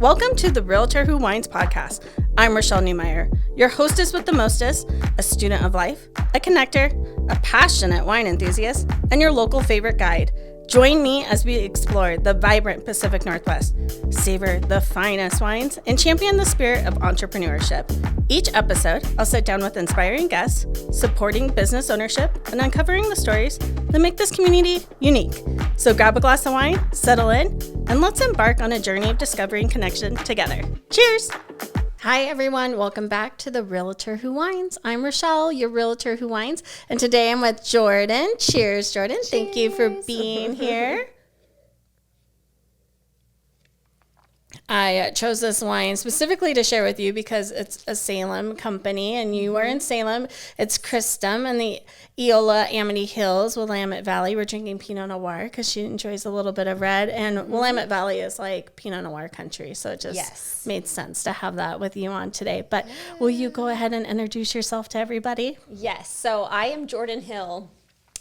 Welcome to the Realtor Who Wines podcast. I'm Rashelle Newmyer, your hostess with the mostest, a student of life, a connector, a passionate wine enthusiast, and your local favorite guide. Join me as we explore the vibrant Pacific Northwest, savor the finest wines, and champion the spirit of entrepreneurship. Each episode, I'll sit down with inspiring guests, supporting business ownership, and uncovering the stories that make this community unique. So grab a glass of wine, settle in, and let's embark on a journey of discovery and connection together. Cheers! Hi, everyone. Welcome back to the Realtor Who Wines. I'm Rashelle, your Realtor Who Wines, and today I'm with Jordan. Cheers, Jordan. Cheers. Thank you for being here. I chose this wine specifically to share with you because it's a Salem company, and you are in Salem. It's Christum and the Eola Amity Hills, Willamette Valley. We're drinking Pinot Noir because she enjoys a little bit of red, and Willamette Valley is like Pinot Noir country, so it just made sense to have that with you on today. But will you go ahead and introduce yourself to everybody? Yes, so I am Jordan Hill.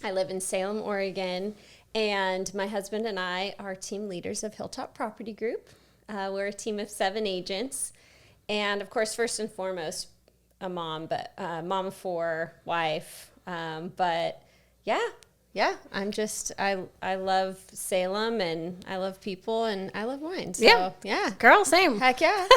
I live in Salem, Oregon, and my husband and I are team leaders of Hilltop Property Group. We're a team of 7 agents, and of course, first and foremost, a mom, but mom of 4, wife. But yeah, I love Salem, and I love people, and I love wine. So, yeah. Girl, same. Heck yeah.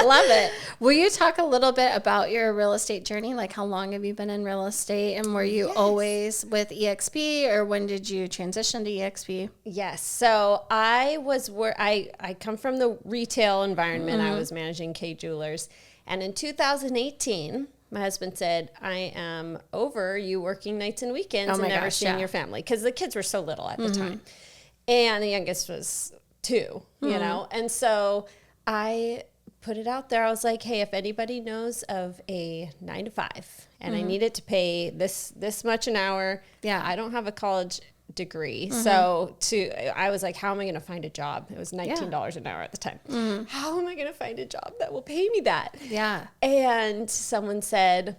Love it. Will you talk a little bit about your real estate journey? Like, how long have you been in real estate, and were you always with EXP, or when did you transition to EXP? Yes. So I come from the retail environment. I was managing K Jewelers, and in 2018, my husband said, I am over you working nights and weekends and never seeing your family, because the kids were so little at the time. And the youngest was 2, you know? And so I put it out there. I was like, hey, if anybody knows of a 9 to 5 and I need it to pay this much an hour, I don't have a college degree. So I was like, how am I going to find a job? It was $19 an hour at the time. How am I going to find a job that will pay me that? Yeah. And someone said,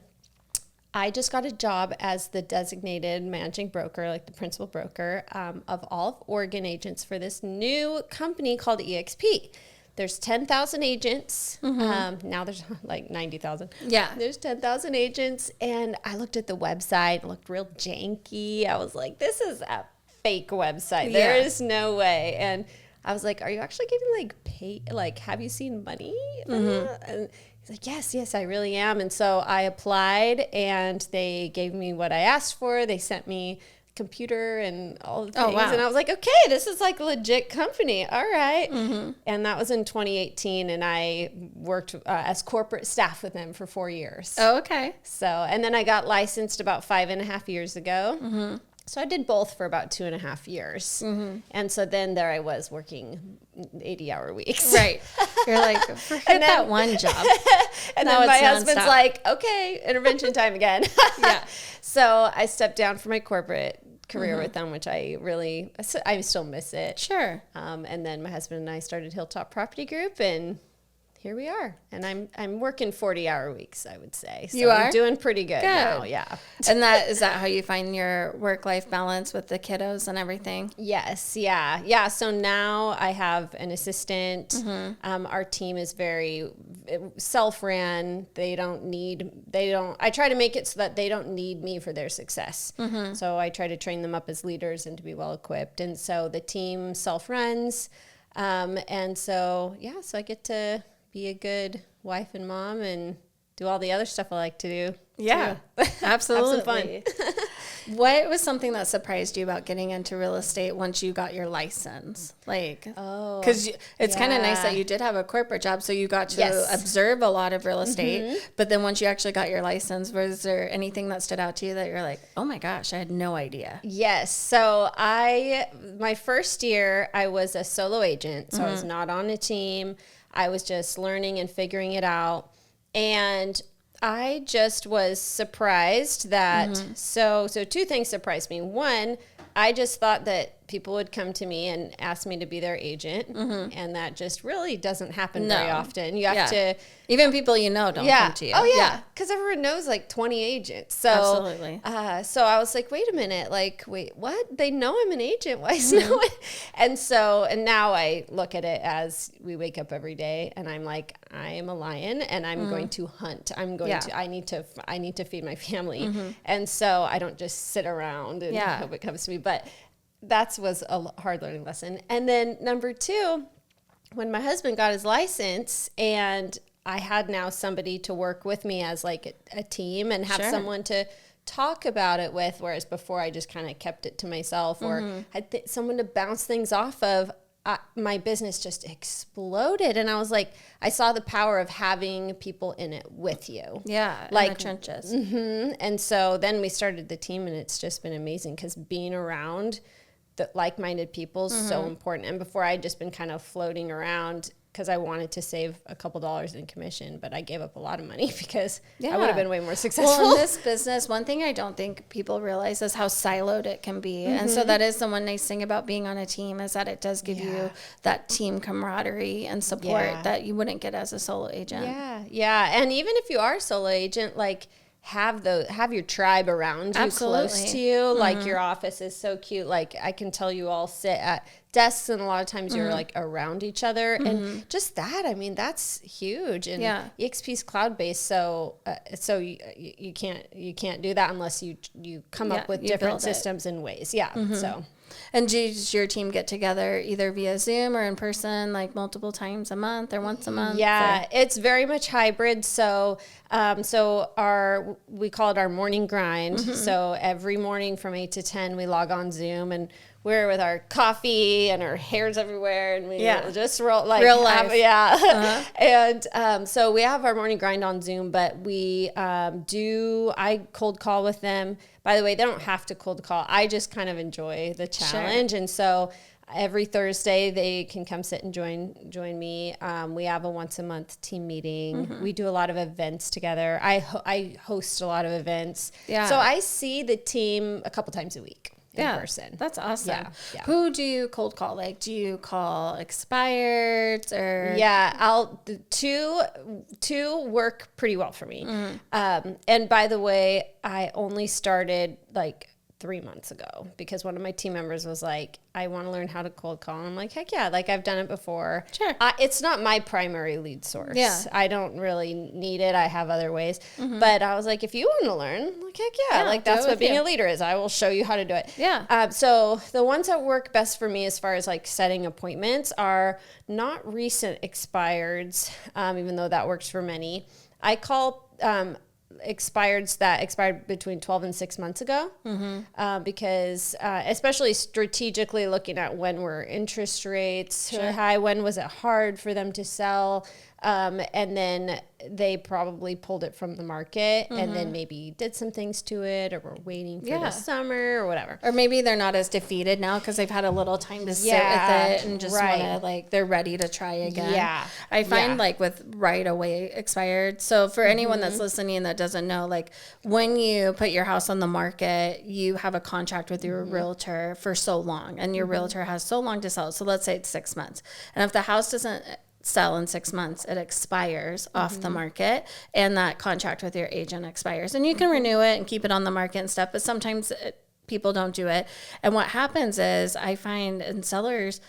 I just got a job as the designated managing broker, like the principal broker of all of Oregon agents for this new company called EXP. There's 10,000 agents. Now there's like 90,000. Yeah. There's 10,000 agents. And I looked at the website. It looked real janky. I was like, this is a fake website. There is no way. And I was like, are you actually getting like paid? Like, have you seen money? And he's like, yes, I really am. And so I applied, and they gave me what I asked for. They sent me computer and all the things. Oh, wow. And I was like, okay, this is like a legit company. All right. And that was in 2018. And I worked as corporate staff with them for 4 years. Oh, okay. So, and then I got licensed about 5.5 years ago. So I did both for about 2.5 years. And so then there I was working 80-hour weeks. Right. You're like, forget that one job. And then my husband's like, okay, intervention time again. So I stepped down from my corporate career with them, which I still miss it. Sure. And then my husband and I started Hilltop Property Group, and here we are. And I'm working 40-hour weeks, I would say. So you are? I'm doing pretty good now, yeah. And is that how you find your work-life balance with the kiddos and everything? Yes, yeah. So now I have an assistant. Our team is very self-ran. I try to make it so that they don't need me for their success. So I try to train them up as leaders and to be well-equipped. And so the team self-runs. And so I get to be a good wife and mom and do all the other stuff I like to do. Yeah, absolutely. Have some fun. What was something that surprised you about getting into real estate once you got your license? Like, because it's kind of nice that you did have a corporate job, so you got to observe a lot of real estate. But then once you actually got your license, was there anything that stood out to you that you're like, oh my gosh, I had no idea? Yes. So my first year, I was a solo agent, so I was not on a team. I was just learning and figuring it out. And I just was surprised that, so 2 things surprised me. One, I just thought that people would come to me and ask me to be their agent. And that just really doesn't happen very often. You have to, even people don't come to you. Oh yeah. Cause everyone knows like 20 agents. So, absolutely. So I was like, wait a minute, like, wait, what? They know I'm an agent. Why is no one? And now I look at it as we wake up every day and I'm like, I am a lion and I'm going to hunt. I need to feed my family. And so I don't just sit around and hope it comes to me. But that was a hard learning lesson. And then number 2, when my husband got his license and I had now somebody to work with me as like a team and have someone to talk about it with, whereas before I just kind of kept it to myself or had someone to bounce things off of, my business just exploded. And I was like, I saw the power of having people in it with you. Yeah, like in the trenches. And so then we started the team and it's just been amazing because being around the like-minded people is so important. And before I'd just been kind of floating around because I wanted to save a couple dollars in commission, but I gave up a lot of money because I would have been way more successful. Well, in this business, one thing I don't think people realize is how siloed it can be. And so that is the one nice thing about being on a team is that it does give you that team camaraderie and support that you wouldn't get as a solo agent. Yeah. And even if you are a solo agent, like have your tribe around you, close to you. Like your office is so cute. Like I can tell you all sit at desks and a lot of times you're like around each other and just that, I mean, that's huge. And EXP's cloud-based. So you can't do that unless you come up with different systems and ways. So. And does your team get together either via Zoom or in person, like multiple times a month or once a month? Yeah, it's very much hybrid. So, we call it our morning grind. So every morning from 8 to 10, we log on Zoom and we're with our coffee and our hair's everywhere and we just roll like real life. And so we have our morning grind on Zoom, but I cold call with them. By the way, they don't have to cold call. I just kind of enjoy the challenge. And so every Thursday they can come sit and join me. We have a once a month team meeting. We do a lot of events together. I host a lot of events. So I see the team a couple times a week. In person. That's awesome. Yeah. Who do you cold call? Like, do you call expireds or? Yeah, two work pretty well for me. And by the way, I only started like 3 months ago because one of my team members was like, I want to learn how to cold call. And I'm like, heck yeah, like I've done it before. Sure. It's not my primary lead source. Yeah. I don't really need it. I have other ways. But I was like, if you want to learn, like, heck yeah, like that's what being a leader is. I will show you how to do it. Yeah. So the ones that work best for me as far as like setting appointments are not recent expireds, even though that works for many. I call expireds that expired between 12 and 6 months ago because especially strategically looking at when were interest rates high, when was it hard for them to sell, and then they probably pulled it from the market and then maybe did some things to it or were waiting for the summer or whatever. Or maybe they're not as defeated now because they've had a little time to sit with it and just want to, like, they're ready to try again. Yeah. I find like with right away expired. So for anyone that's listening that doesn't know, like when you put your house on the market, you have a contract with your realtor for so long and your realtor has so long to sell. So let's say it's 6 months. And if the house doesn't sell in 6 months, it expires off the market and that contract with your agent expires. And you can renew it and keep it on the market and stuff, but sometimes people don't do it. And what happens is I find, and sellers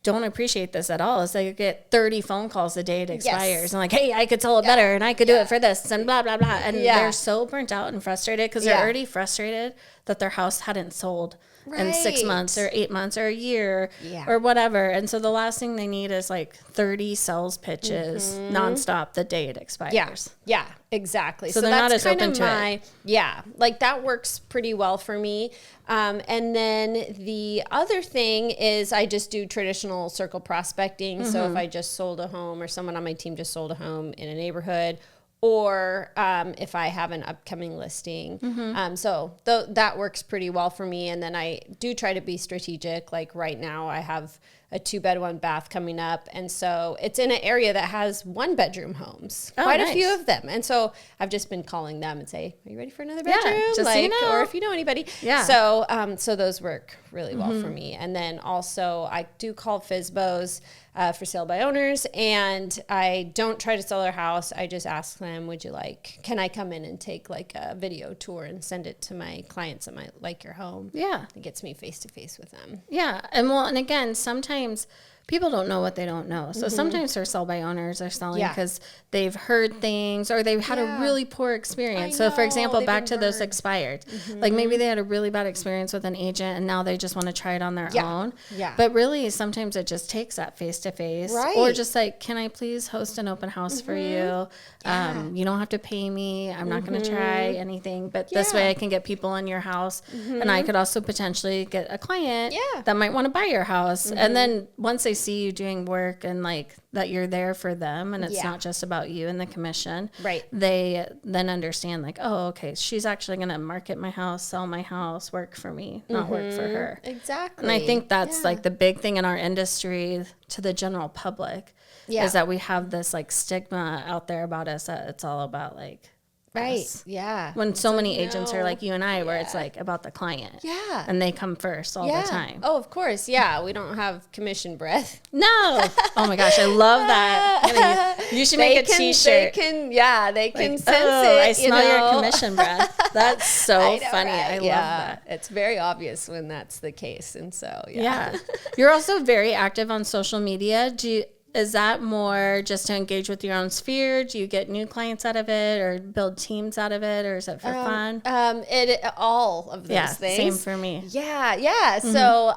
don't appreciate this at all, is they get 30 phone calls a day it expires and like, hey, I could sell it better and I could do it for this and blah, blah, blah. And they're so burnt out and frustrated because they're already frustrated that their house hadn't sold in 6 months or 8 months or a year or whatever. And so the last thing they need is like 30 sales pitches nonstop the day it expires. Yeah, exactly. So they're not as open to it. Yeah, like that works pretty well for me. And then the other thing is I just do traditional circle prospecting. So if I just sold a home or someone on my team just sold a home in a neighborhood, or if I have an upcoming listing. That works pretty well for me. And then I do try to be strategic. Like right now I have a 2-bed, 1-bath coming up. And so it's in an area that has 1-bedroom homes, quite a few of them. And so I've just been calling them and say, are you ready for another bedroom? Just so you know. Or if you know anybody. Yeah. So those work really well for me. And then also I do call FSBOs for sale by owners, and I don't try to sell their house. I just ask them, can I come in and take like a video tour and send it to my clients that might like your home? Yeah. It gets me face to face with them. Yeah. And again, sometimes people don't know what they don't know. So sometimes for sell by owners are selling because they've heard things or they've had a really poor experience. So for example, back to those expired, like maybe they had a really bad experience with an agent and now they just want to try it on their own. Yeah. But really sometimes it just takes that face to face or just like, can I please host an open house for you? You don't have to pay me. I'm not going to try anything, but this way I can get people in your house and I could also potentially get a client that might want to buy your house. And then once they see you doing work and like that you're there for them and it's not just about you and the commission, they then understand like, oh, okay, she's actually going to market my house, sell my house, work for me, not work for her. Exactly. And I think that's like the big thing in our industry to the general public is that we have this like stigma out there about us that it's all about like us. Yeah. When so many agents are like you and I, where it's like about the client. Yeah. And they come first all the time. Oh, of course. Yeah. We don't have commission breath. No. Oh my gosh. I love that. You should make a t-shirt. They can sense it. I smell your commission breath. That's so funny. Right? I love that. It's very obvious when that's the case. And so, You're also very active on social media. Is that more just to engage with your own sphere? Do you get new clients out of it or build teams out of it, or is it for fun? All of those things. Same for me. Yeah. So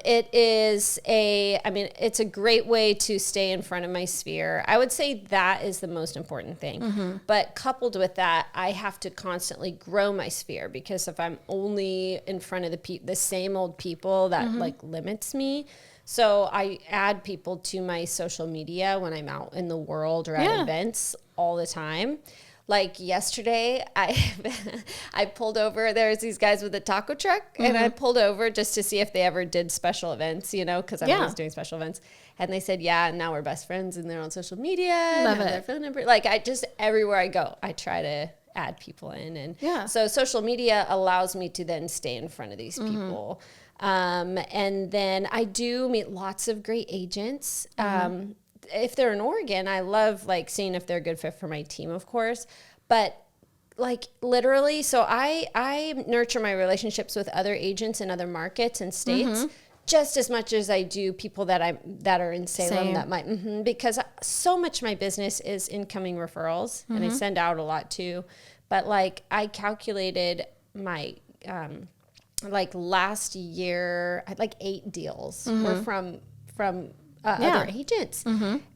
it is it's a great way to stay in front of my sphere. I would say that is the most important thing. But coupled with that, I have to constantly grow my sphere, because if I'm only in front of the same old people, that like limits me. So I add people to my social media when I'm out in the world or at events all the time. Like yesterday, I pulled over. There's these guys with a taco truck, and I pulled over just to see if they ever did special events, because I'm always doing special events. And they said, and now we're best friends, and they're on social media. Love it. Their phone number. Like everywhere I go, I try to add people in. And so social media allows me to then stay in front of these people. And then I do meet lots of great agents. If they're in Oregon, I love like seeing if they're a good fit for my team, of course, but like literally, so I nurture my relationships with other agents in other markets and states just as much as I do people that are in Salem that might, because so much of my business is incoming referrals and I send out a lot too. But like I calculated my, like last year, I had like 8 deals were from other agents.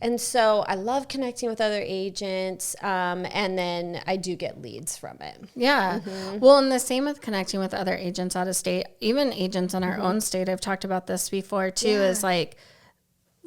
And so I love connecting with other agents. And then I do get leads from it. Yeah. Well, and the same with connecting with other agents out of state, even agents in our own state. I've talked about this before too, is like,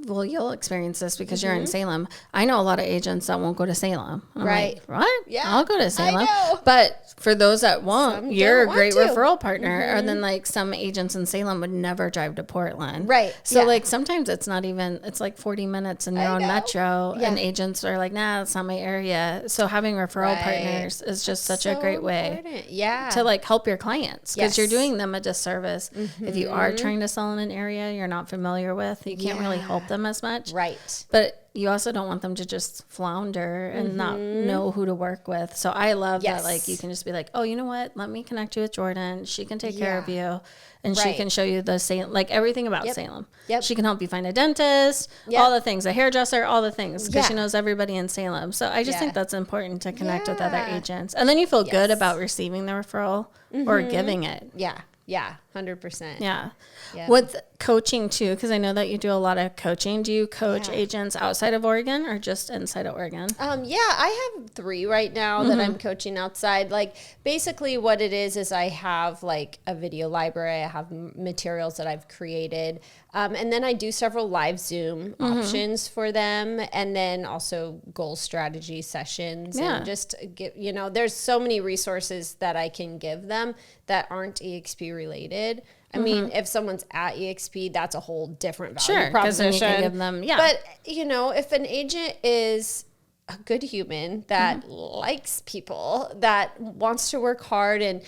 well, you'll experience this because you're in Salem. I know a lot of agents that won't go to Salem. I'm like, what? Yeah. I'll go to Salem. But for those that won't, you're a great referral partner. Or then like some agents in Salem would never drive to Portland. Right. So like sometimes it's not even, it's like 40 minutes in your own metro and agents are like, nah, that's not my area. So having referral partners is just such a great way to like help your clients, because you're doing them a disservice. If you are trying to sell in an area you're not familiar with, you can't really help them as much. Right. But you also don't want them to just flounder and not know who to work with. So I love that, like, you can just be like, oh, you know what? Let me connect you with Jordan. She can take care of you. And she can show you the Salem, like everything about Salem. She can help you find a dentist, all the things, a hairdresser, all the things, because she knows everybody in Salem. So I just think that's important to connect with other agents. And then you feel good about receiving the referral or giving it. Yeah, 100%. Yeah. With coaching too, because I know that you do a lot of coaching. Do you coach agents outside of Oregon or just inside of Oregon? I have 3 right now that I'm coaching outside. Like basically what it is I have like a video library. I have materials that I've created. And then I do several live Zoom options for them. And then also goal strategy sessions and just get, there's so many resources that I can give them that aren't EXP related. I mean, if someone's at EXP, that's a whole different value Sure, because then proposition. you can give them, But, you know, if an agent is a good human that likes people, that wants to work hard, and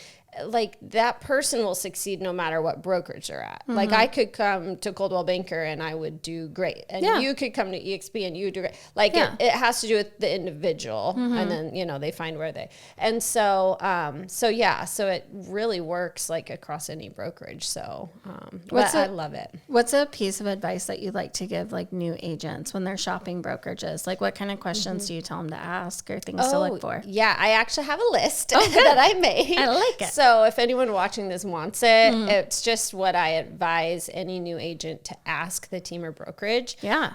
like that person will succeed no matter what brokerage they're at. Like I could come to Coldwell Banker and I would do great. And you could come to EXP and you would do great. Like it has to do with the individual. And then, you know, they find where they, and so, so it really works like across any brokerage. So, I love it. What's a piece of advice that you'd like to give like new agents when they're shopping brokerages? Like what kind of questions do you tell them to ask or things to look for? Yeah, I actually have a list that I made. I like it. So if anyone watching this wants it, it's just what I advise any new agent to ask the team or brokerage. Yeah.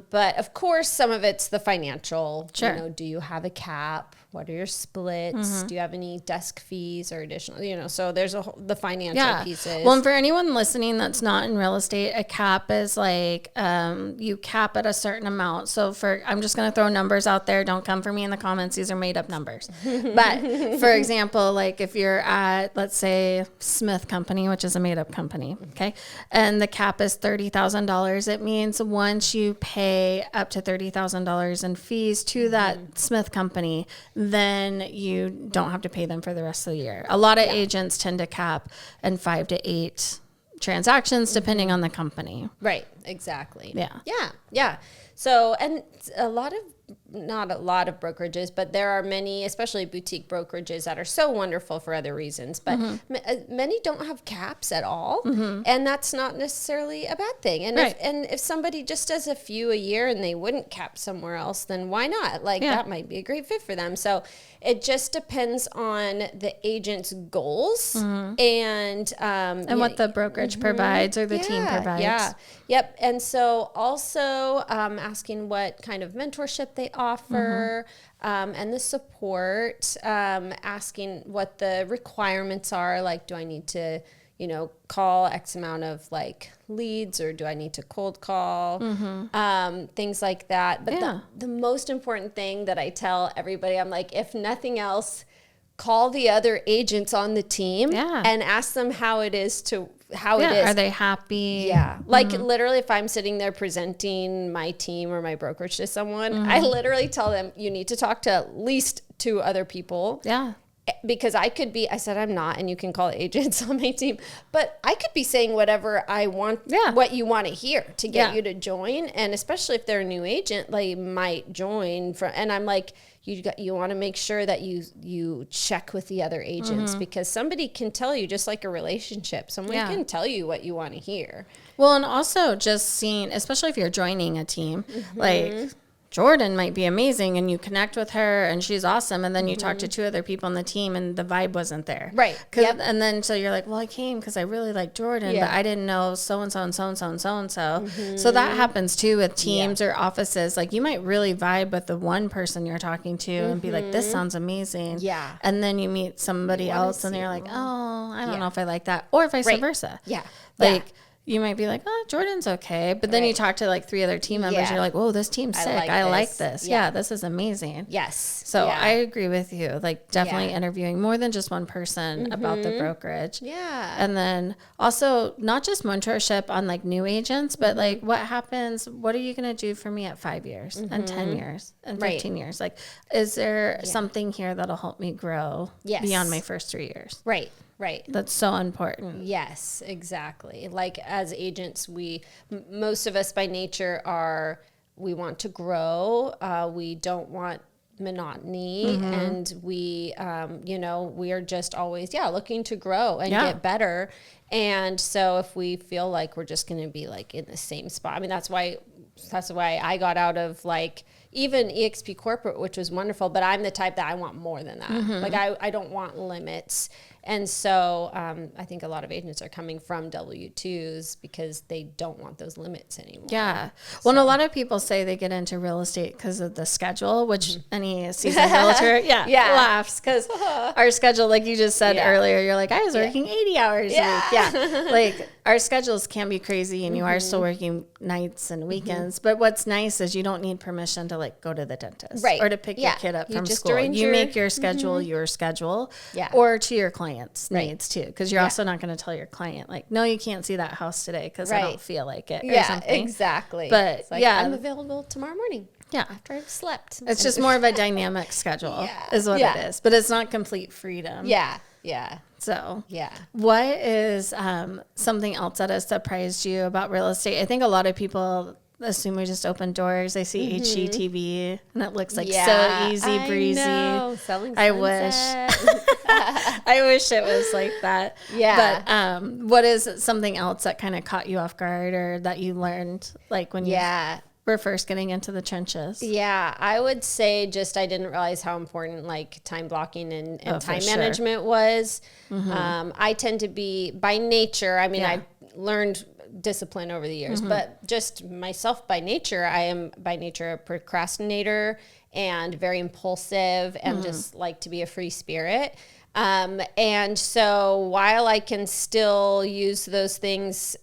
But of course, some of it's the financial. Sure. You know, do you have a cap? What are your splits? Do you have any desk fees or additional? You know, so there's the financial pieces. Well, and for anyone listening that's not in real estate, a cap is like you cap at a certain amount. So I'm just going to throw numbers out there. Don't come for me in the comments. These are made up numbers. But for example, like if you're at, let's say, Smith Company, which is a made up company, okay, and the cap is $30,000, it means once you pay up to $30,000 in fees to that Smith Company, then you don't have to pay them for the rest of the year. A lot of agents tend to cap in 5 to 8 transactions depending on the company. Right, exactly. Yeah. So, and not a lot of brokerages, but there are many, especially boutique brokerages, that are so wonderful for other reasons. But many don't have caps at all, and that's not necessarily a bad thing. And if somebody just does a few a year and they wouldn't cap somewhere else, then why not? Like that might be a great fit for them. So it just depends on the agent's goals and what the brokerage provides or the team provides. Yep. And so also asking what kind of mentorship they offer and the support, asking what the requirements are. Like, do I need to, you know, call X amount of like leads, or do I need to cold call? Things like that. But the most important thing that I tell everybody, I'm like, if nothing else, call the other agents on the team and ask them how it is. Are they happy? Yeah. Like literally, if I'm sitting there presenting my team or my brokerage to someone, I literally tell them, you need to talk to at least 2 other people. Yeah. Because I said I'm not, and you can call agents on my team, but I could be saying whatever I want, what you want to hear to get you to join. And especially if they're a new agent, they might join and I'm like, you want to make sure that you check with the other agents, because somebody can tell you, just like a relationship, someone can tell you what you want to hear. Well, and also just seeing, especially if you're joining a team, like Jordan might be amazing and you connect with her and she's awesome. And then you talk to 2 other people on the team and the vibe wasn't there. Right. And then, so you're like, well, I came because I really like Jordan, but I didn't know so-and-so and so-and-so and so-and-so. So that happens too with teams or offices. Like you might really vibe with the one person you're talking to and be like, this sounds amazing. Yeah. And then you meet somebody else and you're like, oh, I don't know if I like that. Or vice versa. Yeah. Like, you might be like, oh, Jordan's okay. But then you talk to like 3 other team members. And you're like, oh, this team's sick. I like this. Yeah, this is amazing. Yes. So I agree with you. Like definitely interviewing more than just one person about the brokerage. Yeah. And then also not just mentorship on like new agents, but like what happens, what are you going to do for me at 5 years and 10 years and 15 years? Like, is there something here that'll help me grow beyond my first 3 years? Right. Right. That's so important. Yes, exactly. Like as agents, most of us by nature we want to grow. We don't want monotony, and we are just always, looking to grow and get better. And so if we feel like we're just going to be like in the same spot, I mean, that's why I got out of like even EXP corporate, which was wonderful, but I'm the type that I want more than that. Like I don't want limits. And so I think a lot of agents are coming from W-2s because they don't want those limits anymore. Yeah. Well, and a lot of people say they get into real estate because of the schedule, which any seasoned realtor laughs because our schedule, like you just said earlier, you're like, I was working 80 hours a week. Yeah. Like our schedules can be crazy and you are still working nights and weekends. But what's nice is you don't need permission to like go to the dentist or to pick your kid up from school. You make your schedule your schedule or to your client. client's needs too. Because you're also not going to tell your client like, no, you can't see that house today because I don't feel like it or something. Exactly. But it's like, I'm available tomorrow morning. Yeah. After I've slept. It's just more of a dynamic schedule is what it is. But it's not complete freedom. Yeah. Yeah. So what is something else that has surprised you about real estate? I think a lot of people assume we just open doors. They see HGTV and it looks like so easy breezy. I wish I wish it was like that. Yeah. But what is something else that kind of caught you off guard or that you learned like when you were first getting into the trenches? Yeah, I would say just I didn't realize how important like time blocking and time management was. I tend to be by nature, I mean, I learned discipline over the years, but just myself by nature, I am by nature a procrastinator and very impulsive and just like to be a free spirit. And so while I can still use those things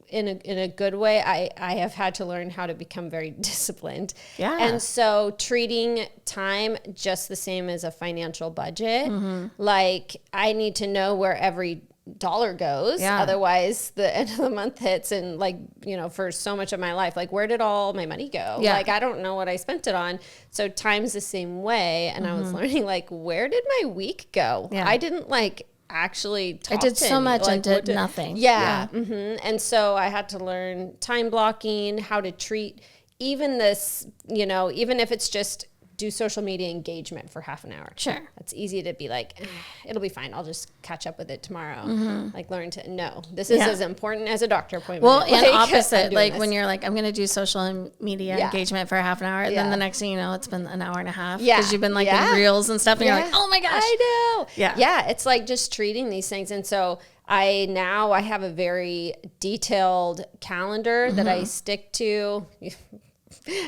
in a good way, I have had to learn how to become very disciplined. Yeah. And so treating time just the same as a financial budget, like I need to know where every dollar goes. Otherwise the end of the month hits and like, you know, for so much of my life, like where did all my money go? Like, I don't know what I spent it on. So time's the same way. And I was learning like, where did my week go? I didn't like actually talk I did so much like, and did nothing. And so I had to learn time blocking, how to treat even this, you know, even if it's just do social media engagement for half an hour. Sure. It's easy to be like, it'll be fine. I'll just catch up with it tomorrow. Like learn to, no, this is as important as a doctor appointment. Well, and opposite, like when you're like, I'm going to do social media engagement for half an hour. Then the next thing you know, it's been an hour and a half. Because you've been like in reels and stuff and you're like, oh my gosh. I know. Yeah. It's like just treating these things. And so I have a very detailed calendar that I stick to.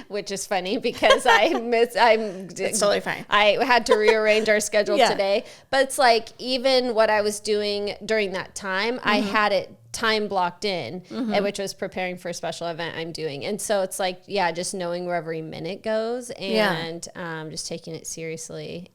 Which is funny because it's totally fine. I had to rearrange our schedule today, but it's like even what I was doing during that time, I had it time blocked in, which was preparing for a special event I'm doing. And so it's like, just knowing where every minute goes and just taking it seriously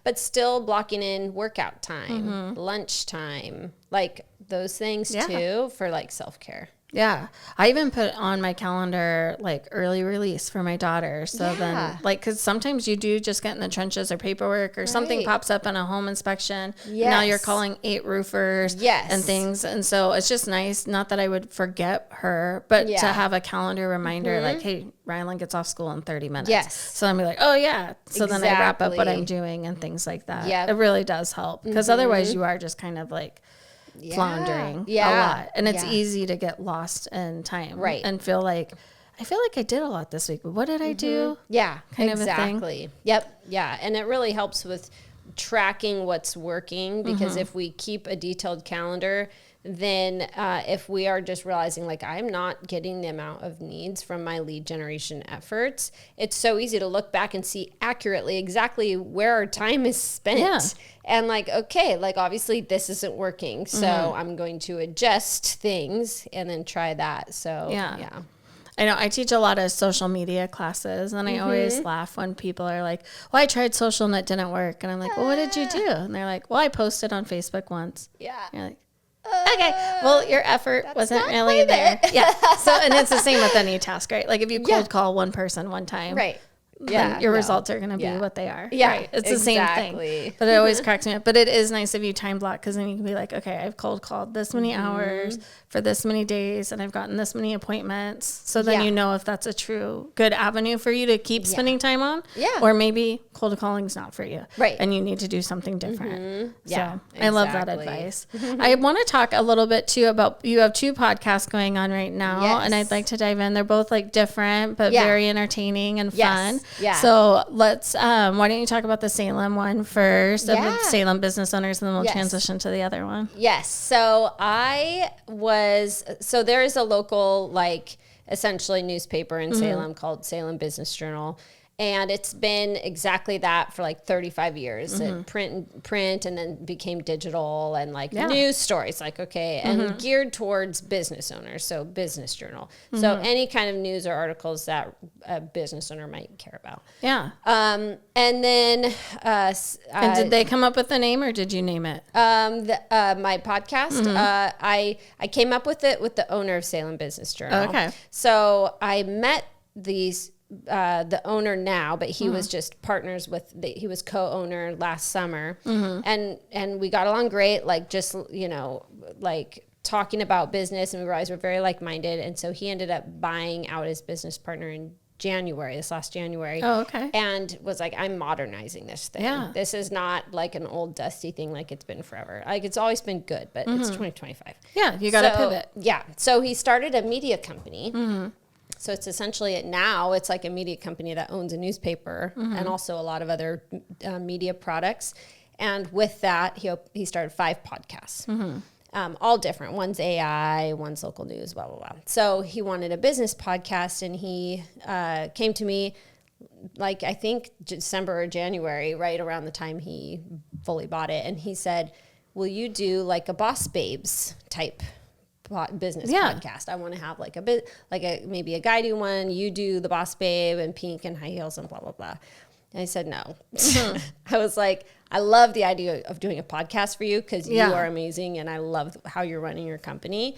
but still blocking in workout time, lunch time, like those things too for like self-care. Yeah. I even put on my calendar like early release for my daughter. So then like, cause sometimes you do just get in the trenches or paperwork or something pops up in a home inspection. Now you're calling 8 roofers and things. And so it's just nice. Not that I would forget her, but to have a calendar reminder like, hey, Rylan gets off school in 30 minutes. So I'm like, oh yeah. So then I wrap up what I'm doing and things like that. It really does help because otherwise you are just kind of like, floundering a lot, and it's easy to get lost in time and feel like I did a lot this week, but what did I do? Kind of a thing. And it really helps with tracking what's working because if we keep a detailed calendar, then if we are just realizing like I'm not getting the amount of needs from my lead generation efforts, it's so easy to look back and see accurately exactly where our time is spent. And like, okay, like obviously this isn't working. So I'm going to adjust things and then try that. So I know I teach a lot of social media classes and I always laugh when people are like, well, I tried social and it didn't work. And I'm like, well, what did you do? And they're like, well, I posted on Facebook once. You're like, okay, well, your effort wasn't really there. So, and it's the same with any task, right? Like if you cold call one person one time, then your results are going to be what they are. Right? It's the same thing. But it always cracks me up. But it is nice if you time block because then you can be like, okay, I've cold called this many hours for this many days and I've gotten this many appointments. So then you know if that's a true good avenue for you to keep spending time on. Or maybe cold calling is not for you. And you need to do something different. So I love that advice. I want to talk a little bit too about, you have 2 podcasts going on right now and I'd like to dive in. They're both like different, but very entertaining and fun. So let's, why don't you talk about the Salem one first, of the Salem business owners, and then we'll transition to the other one. So so there is a local, like essentially newspaper in Salem called Salem Business Journal. And it's been exactly that for like 35 years. Print, and then became digital and like news stories, like, okay, and geared towards business owners. So business journal. So any kind of news or articles that a business owner might care about. Yeah. And then, and did they come up with the name or did you name it? My podcast, I came up with it with the owner of Salem Business Journal. Okay. So I met the owner now, but he was just partners with he was co-owner last summer, and we got along great, like just, you know, like talking about business, and we realized we're very like-minded. And so he ended up buying out his business partner in this last January. Oh, okay. And was like, I'm modernizing this thing. Yeah. This is not like an old dusty thing like it's been forever. Like, it's always been good, but it's 2025. Yeah, you got to pivot. Yeah. So he started a media company. So it's essentially now it's like a media company that owns a newspaper and also a lot of other media products. And with that, he started 5 podcasts, all different. One's AI, one's local news, blah, blah, blah. So he wanted a business podcast, and he came to me like, I think December or January, right around the time he fully bought it. And he said, will you do like a Boss Babes type business podcast? I want to have like a bit, like maybe a guy do one, you do the Boss Babe and pink and high heels and blah, blah, blah. And I said, no. I was like, I love the idea of doing a podcast for you because you are amazing and I love how you're running your company.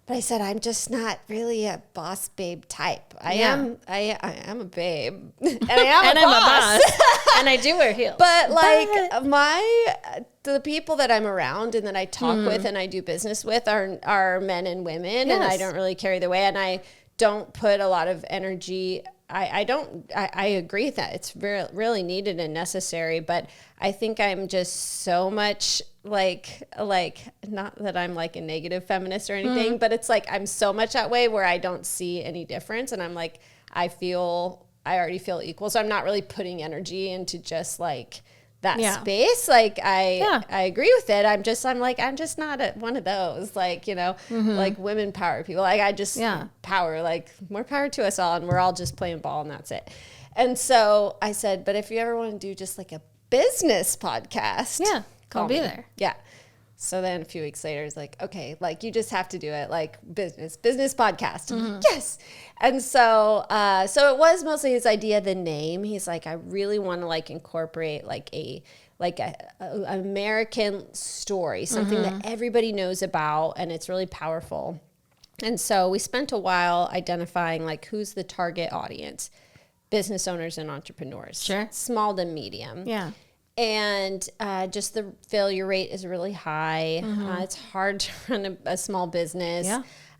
But I said, I'm just not really a boss babe type. I am a babe. And I am a boss. And I do wear heels. But like the people that I'm around and that I talk with and I do business with are men and women, and I don't really carry the way, and I don't put a lot of energy. I agree with that. It's really needed and necessary, but I think I'm just so much like not that I'm like a negative feminist or anything, but it's like I'm so much that way where I don't see any difference, and I'm like I already feel equal, so I'm not really putting energy into just like that space. Like I agree with it. I'm just not one of those, like, you know, like women power people. Like I just power, like more power to us all. And we're all just playing ball and that's it. And so I said, but if you ever want to do just like a business podcast, I'll be there. Yeah. So then a few weeks later, it's like, okay, like you just have to do it, like business podcast. Yes. And so, so it was mostly his idea, the name. He's like, I really want to like incorporate like a American story, something that everybody knows about, and it's really powerful. And so we spent a while identifying like who's the target audience, business owners and entrepreneurs, small to medium. Yeah. And just the failure rate is really high. It's hard to run a small business.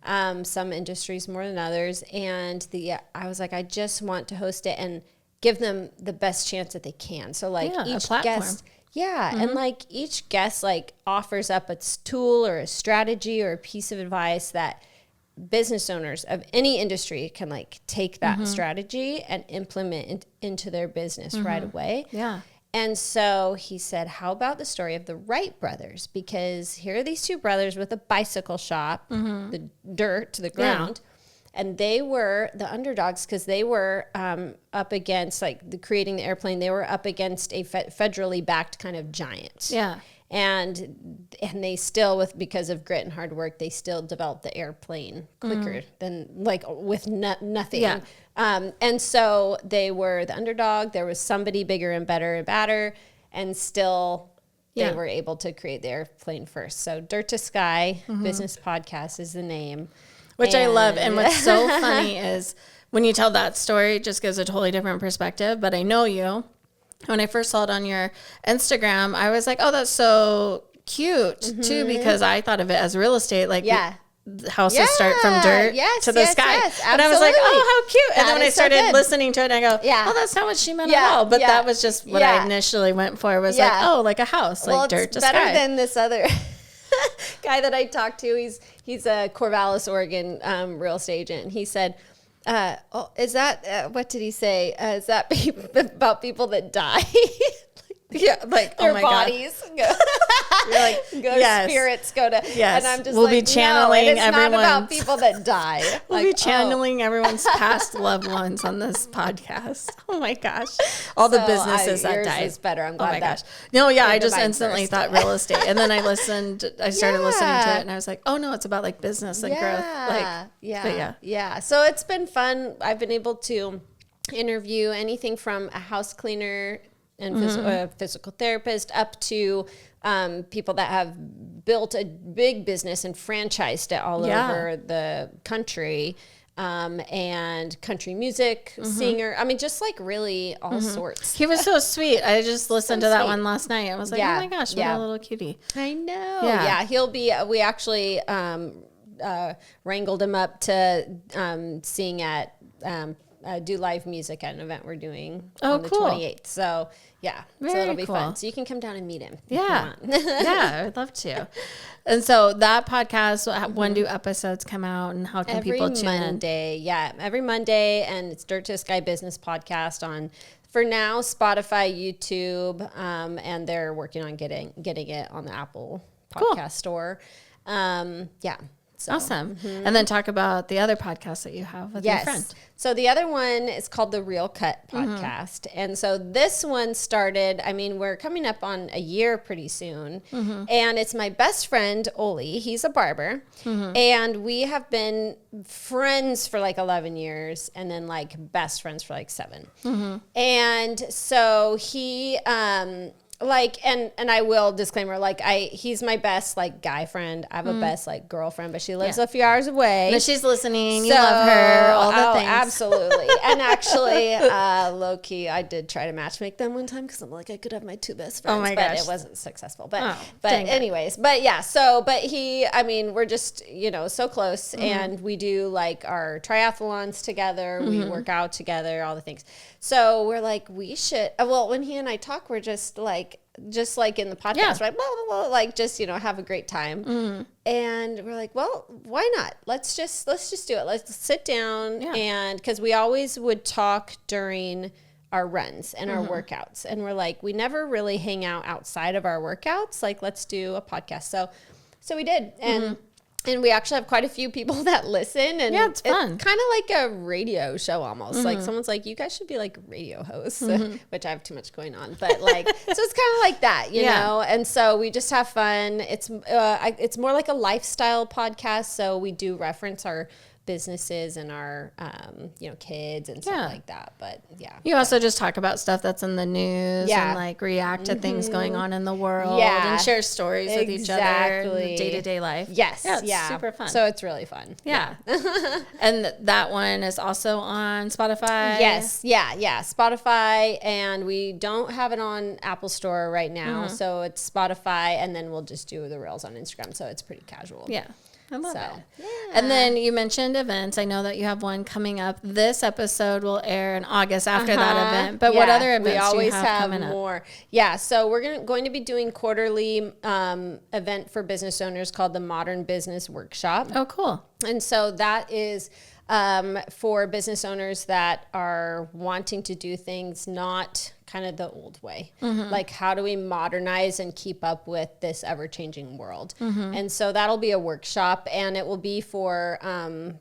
Some industries more than others. And I was like, I just want to host it and give them the best chance that they can. So like each guest, and like each guest like offers up a tool or a strategy or a piece of advice that business owners of any industry can like take that strategy and implement into their business right away. Yeah. And so he said, how about the story of the Wright brothers? Because here are these two brothers with a bicycle shop, the dirt to the ground. And they were the underdogs because they were up against, like creating the airplane, they were up against a federally backed kind of giant. Yeah. And they still, because of grit and hard work, they still developed the airplane quicker than like with nothing. Yeah. And so they were the underdog. There was somebody bigger and better and badder, and still they were able to create the airplane first. So Dirt to Sky Business Podcast is the name. Which I love. And what's so funny is when you tell that story, it just gives a totally different perspective. But I know you. When I first saw it on your Instagram, I was like, oh, that's so cute too, because I thought of it as real estate. Like houses start from dirt to the sky. And I was like, oh, how cute. And then when I started listening to it, I go, oh, that's not what she meant at all. But that was just what I initially went for, was like, oh, like a house, like dirt to sky. It's better than this other guy that I talked to. He's a Corvallis, Oregon real estate agent. And he said, is that, what did he say? Is that about people that die? Like their bodies. You're like, go to spirits, go to, yes. And I'm just we'll like, be channeling it's not about people that die. We'll be channeling everyone's past loved ones on this podcast. Oh my gosh. All the businesses that died. Is better. I'm glad. Oh my gosh. No, yeah, I just first. instantly thought real estate. And then I started listening to it and I was like, oh no, it's about like business and growth. Like, yeah. So it's been fun. I've been able to interview anything from a house cleaner and physical therapist up to people that have built a big business and franchised it all over the country. And country music singer. I mean, just like really all sorts. He was so sweet. I just listened to that one last night. I was like, oh my gosh, what a little cutie. I know. Yeah. He'll be, we actually, wrangled him up to, sing at, do live music at an event we're doing on the 28th. So so it'll be fun. So you can come down and meet him. Yeah. Yeah, I would love to. And so that podcast, when do episodes come out and how can people tune in? Every Monday. Yeah, every Monday. And it's Dirt to Sky Business Podcast on, for now, Spotify, YouTube, and they're working on getting it on the Apple Podcast Store. So. Awesome. And then talk about the other podcast that you have with your friend. So the other one is called the Real Cut Podcast. And so this one started, I mean, we're coming up on a year pretty soon. And it's my best friend, Oli. He's a barber. And we have been friends for like 11 years and then like best friends for like 7. And so he... like, and I will disclaimer, like he's my best like guy friend. I have a best like girlfriend, but she lives a few hours away. And she's listening. You love her. All the things. Absolutely. And actually, low key, I did try to matchmake them one time because I'm like, I could have my 2 best friends, but it wasn't successful. But anyways, but he, I mean, we're just, so close and we do like our triathlons together. We work out together, all the things. So we're like, we should, well, when he and I talk, we're just like in the podcast, right? Blah, blah, blah, like just, have a great time. And we're like, well, why not? Let's just do it. Let's sit down. And cause we always would talk during our runs and our workouts. And we're like, we never really hang out outside of our workouts. Like, let's do a podcast. So we did. And we actually have quite a few people that listen. And it's fun. It's kind of like a radio show almost. Like someone's like, you guys should be like radio hosts, which I have too much going on. But like, so it's kind of like that, you know? And so we just have fun. It's more like a lifestyle podcast. So we do reference our businesses and our kids and stuff like that, but you also just talk about stuff that's in the news and like react to things going on in the world and share stories with each other in day-to-day life. It's super fun, so it's really fun. And that one is also on Spotify. Spotify, and we don't have it on Apple Store right now, so it's Spotify, and then we'll just do the Reels on Instagram, so it's pretty casual. I love it. Yeah. And then you mentioned events. I know that you have one coming up. This episode will air in August after that event. But what other events do you have coming up? More. Yeah, so we're going to be doing quarterly event for business owners called the Modern Business Workshop. Oh, cool. And so that is for business owners that are wanting to do things not kind of the old way. Like, how do we modernize and keep up with this ever-changing world? And so that'll be a workshop, and it will be for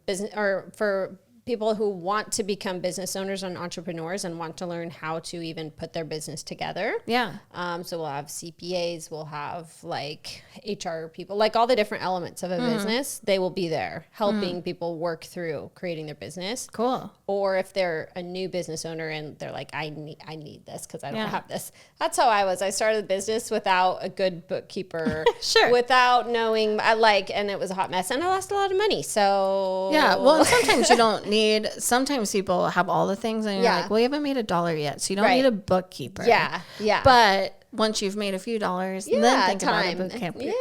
business or for people who want to become business owners and entrepreneurs and want to learn how to even put their business together. So we'll have CPAs, we'll have like HR people, like all the different elements of a business. They will be there helping people work through creating their business. Cool. Or if they're a new business owner and they're like, I need this because I don't have this. That's how I was. I started the business without a good bookkeeper. Without knowing, and it was a hot mess, and I lost a lot of money. So well, sometimes you don't need, sometimes people have all the things and you're like, well, you haven't made $1 yet, so you don't need a bookkeeper. But once you've made a few dollars, then think about a bookkeeper.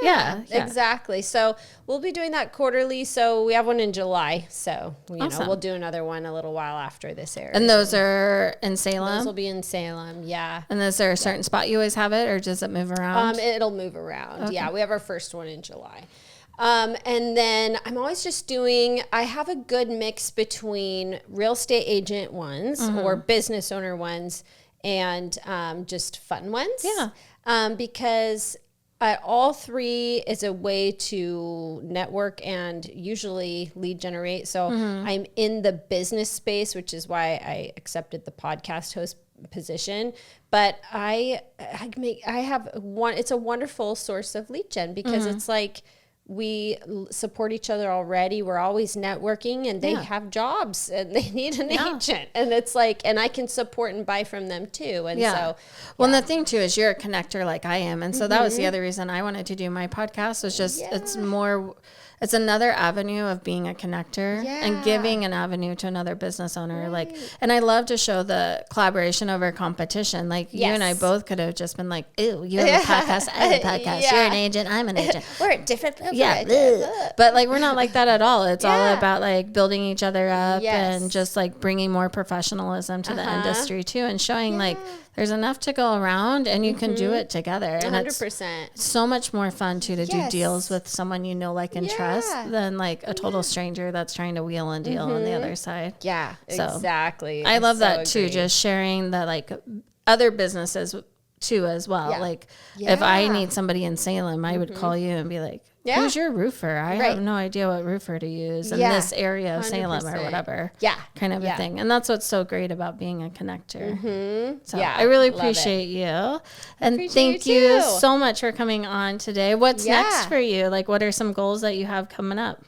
Exactly. So we'll be doing that quarterly. So we have one in July. So we'll do another one a little while after this airs. And those are in Salem? Those will be in Salem, And is there a certain spot you always have it, or does it move around? It'll move around. Okay. We have our first one in July. And then I'm always just I have a good mix between real estate agent ones or business owner ones and just fun ones. Because all three is a way to network and usually lead generate. So I'm in the business space, which is why I accepted the podcast host position. But it's a wonderful source of lead gen because it's like, we support each other already. We're always networking and they have jobs and they need an agent. And it's like, and I can support and buy from them too. And so, well, and the thing too is you're a connector like I am. And so that was the other reason I wanted to do my podcast was just, it's another avenue of being a connector and giving an avenue to another business owner. Like, and I love to show the collaboration over competition. Like you and I both could have just been like, ew, you have a podcast, I have a podcast. You're an agent, I'm an agent. We're at different brokerages. But like, we're not like that at all. It's all about like building each other up and just like bringing more professionalism to the industry too, and showing like there's enough to go around and you can do it together. And 100%. It's so much more fun too to do deals with someone you know, like, and trust than like a total stranger that's trying to wheel and deal on the other side. Yeah, so exactly. I love that too. Just sharing the like other businesses too as well. Like if I need somebody in Salem, I would call you and be like, who's your roofer? I have no idea what roofer to use in this area of 100%. Salem or whatever. Kind of a thing. And that's what's so great about being a connector. So I really appreciate you. And thank you so much for coming on today. What's next for you? Like, what are some goals that you have coming up?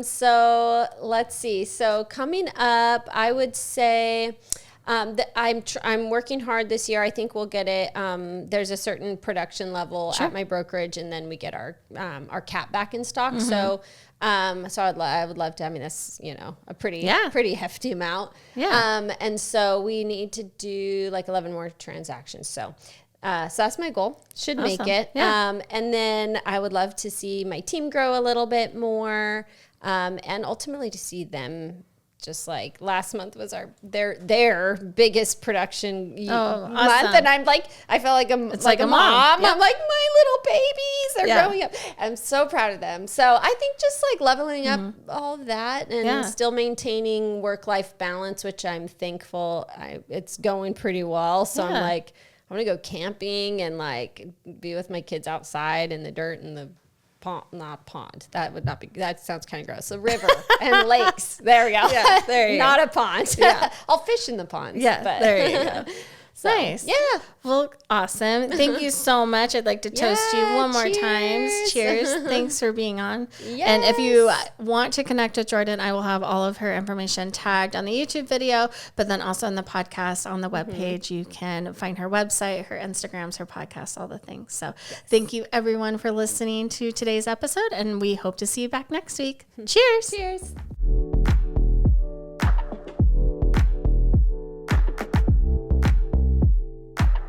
So let's see. So coming up, I would say... I'm working hard this year. I think we'll get it. There's a certain production level at my brokerage, and then we get our cap back in stock. So I would love to. I mean, that's a pretty hefty amount. And so we need to do like 11 more transactions. So that's my goal. Should make it. And then I would love to see my team grow a little bit more, and ultimately to see them. Just like last month was their biggest production month, and I'm like, I felt like like a mom. I'm like, my little babies, they're growing up. I'm so proud of them. So I think just like leveling up all of that and still maintaining work-life balance, which I'm thankful. It's going pretty well. So I'm like, I'm gonna go camping and like be with my kids outside in the dirt and the pond. That would not be, that sounds kind of gross. A river and lakes. There we go. There you not go. A pond. I'll fish in the pond. There you go. So, nice. Well, awesome. Thank you so much. I'd like to toast you one more time. Cheers. Thanks for being on. And if you want to connect with Jordan, I will have all of her information tagged on the YouTube video, but then also on the podcast on the webpage. You can find her website, her Instagrams, her podcast, all the things. So thank you everyone for listening to today's episode, and we hope to see you back next week. Cheers. Cheers.